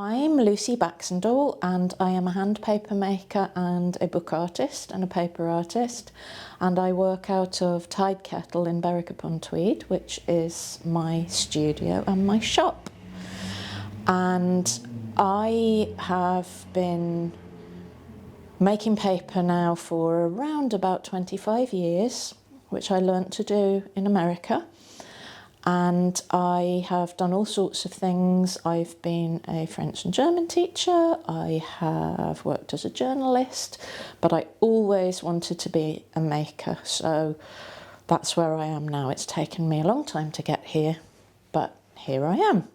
I'm Lucy Baxandall and I am a hand paper maker and a book artist and a paper artist, and I work out of Tide Kettle in Berwick-upon-Tweed, which is my studio and my shop. And I have been making paper now for around about 25 years, which I learnt to do in America. And I have done all sorts of things. I've been a French and German teacher, I have worked as a journalist, but I always wanted to be a maker, so that's where I am now. It's taken me a long time to get here, but here I am.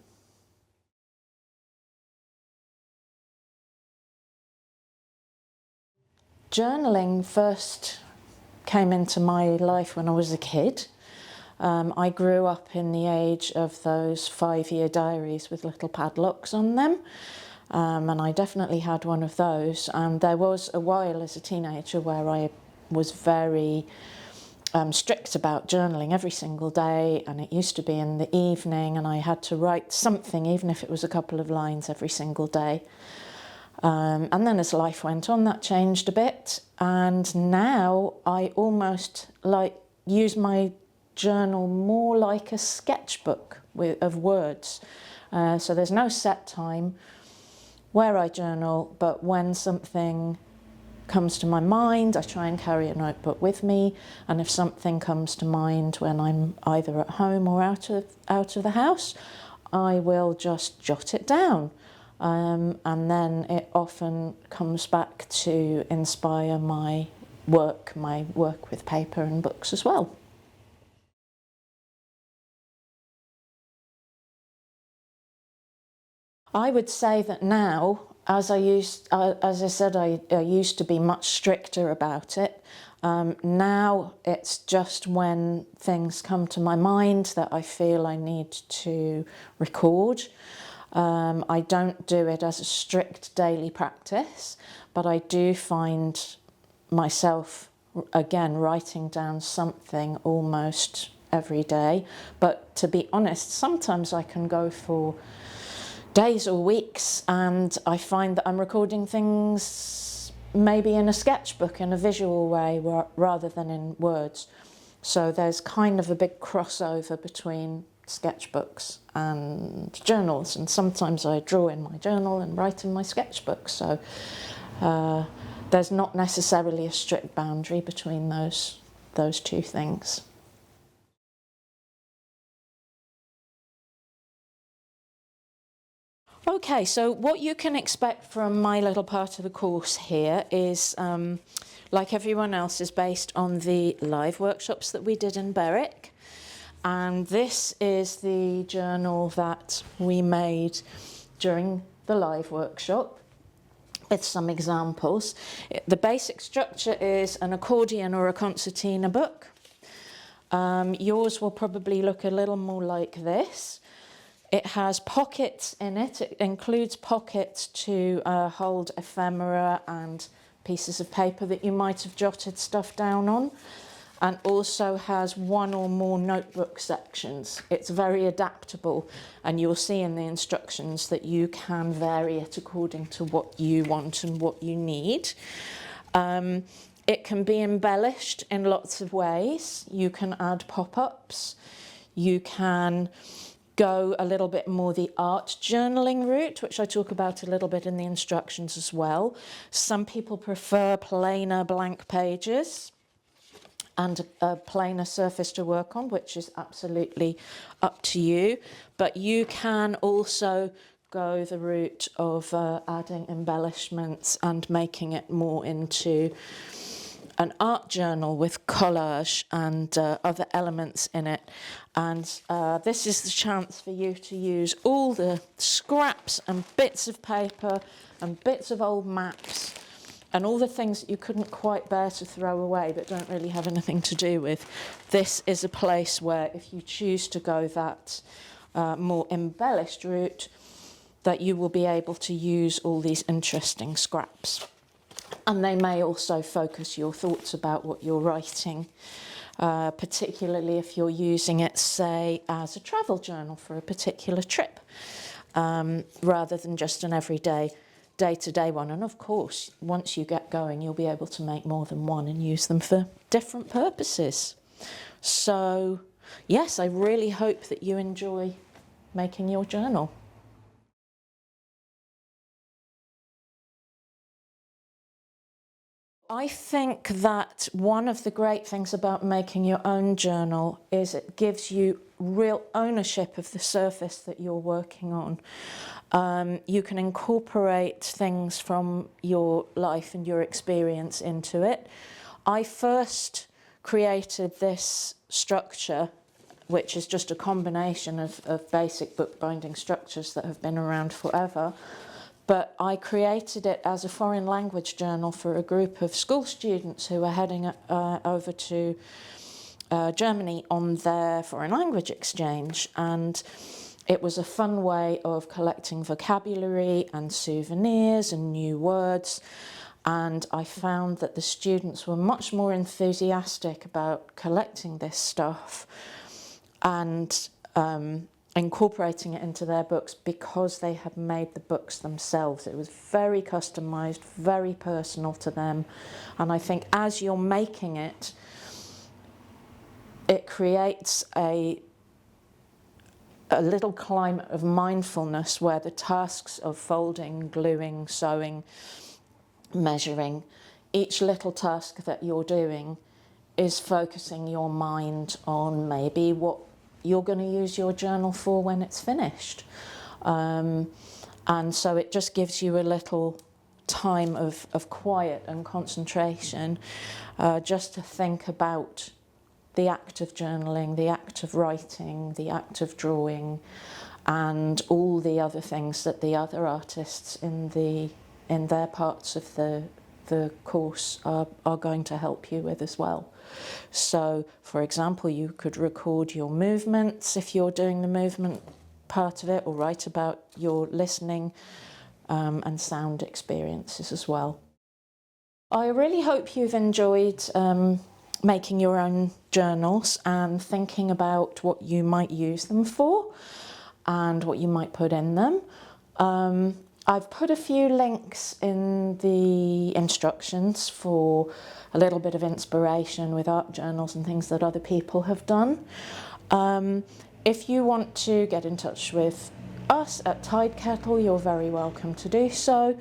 Journaling first came into my life when I was a kid. I grew up in the age of those 5-year diaries with little padlocks on them, and I definitely had one of those. And there was a while as a teenager where I was very strict about journaling every single day, and it used to be in the evening, and I had to write something, even if it was a couple of lines every single day. And then as life went on, that changed a bit, and now I almost use my journal more like a sketchbook of words. So there's no set time where I journal, but when something comes to my mind, I try and carry a notebook with me, and if something comes to mind when I'm either at home or out of the house, I will just jot it down. And then it often comes back to inspire my work with paper and books as well. I would say that now, as I said, I used to be much stricter about it. Now it's just when things come to my mind that I feel I need to record. I don't do it as a strict daily practice, but I do find myself, again, writing down something almost every day. But to be honest, sometimes I can go for days or weeks and I find that I'm recording things maybe in a sketchbook in a visual way rather than in words. So there's kind of a big crossover between sketchbooks and journals, and sometimes I draw in my journal and write in my sketchbook, so there's not necessarily a strict boundary between those two things. Okay, so what you can expect from my little part of the course here is, like everyone else, is based on the live workshops that we did in Berwick. And this is the journal that we made during the live workshop with some examples. The basic structure is an accordion or a concertina book. Yours will probably look a little more like this. It has pockets in it. It includes pockets to hold ephemera and pieces of paper that you might have jotted stuff down on, and also has one or more notebook sections. It's very adaptable, and you'll see in the instructions that you can vary it according to what you want and what you need. It can be embellished in lots of ways. You can add pop-ups, you can go a little bit more the art journaling route, which I talk about a little bit in the instructions as well. Some people prefer plainer blank pages and a plainer surface to work on, which is absolutely up to you. But you can also go the route of adding embellishments and making it more into an art journal with collage and other elements in it. And this is the chance for you to use all the scraps and bits of paper and bits of old maps and all the things that you couldn't quite bear to throw away but don't really have anything to do with. This is a place where, if you choose to go that more embellished route, that you will be able to use all these interesting scraps. And they may also focus your thoughts about what you're writing, particularly if you're using it, say, as a travel journal for a particular trip. rather than just an everyday, day-to-day one. And of course, once you get going, you'll be able to make more than one and use them for different purposes. So, yes, I really hope that you enjoy making your journal. I think that one of the great things about making your own journal is it gives you real ownership of the surface that you're working on. You can incorporate things from your life and your experience into it. I first created this structure, which is just a combination of basic bookbinding structures that have been around forever. But I created it as a foreign language journal for a group of school students who were heading over to Germany on their foreign language exchange. And it was a fun way of collecting vocabulary and souvenirs and new words. And I found that the students were much more enthusiastic about collecting this stuff and incorporating it into their books because they had made the books themselves. It was very customized, very personal to them. And I think as you're making it, it creates a little climate of mindfulness where the tasks of folding, gluing, sewing, measuring, each little task that you're doing is focusing your mind on maybe what you're going to use your journal for when it's finished. And so it just gives you a little time of quiet and concentration just to think about the act of journaling, the act of writing, the act of drawing, and all the other things that the other artists in their parts of the course are going to help you with as well. So, for example, you could record your movements if you're doing the movement part of it, or write about your listening and sound experiences as well. I really hope you've enjoyed making your own journals and thinking about what you might use them for and what you might put in them. I've put a few links in the instructions for a little bit of inspiration with art journals and things that other people have done. If you want to get in touch with us at Tide Kettle, you're very welcome to do so.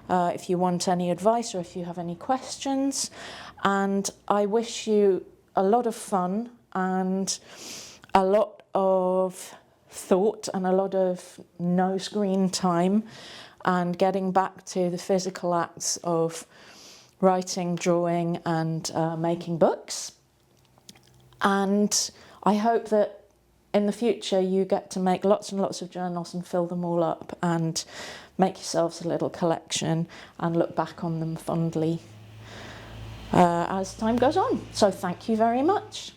If you want any advice or if you have any questions. And I wish you a lot of fun and a lot of thought and a lot of no screen time and getting back to the physical acts of writing, drawing and making books. And I hope that in the future you get to make lots and lots of journals and fill them all up and make yourselves a little collection and look back on them fondly as time goes on. So thank you very much.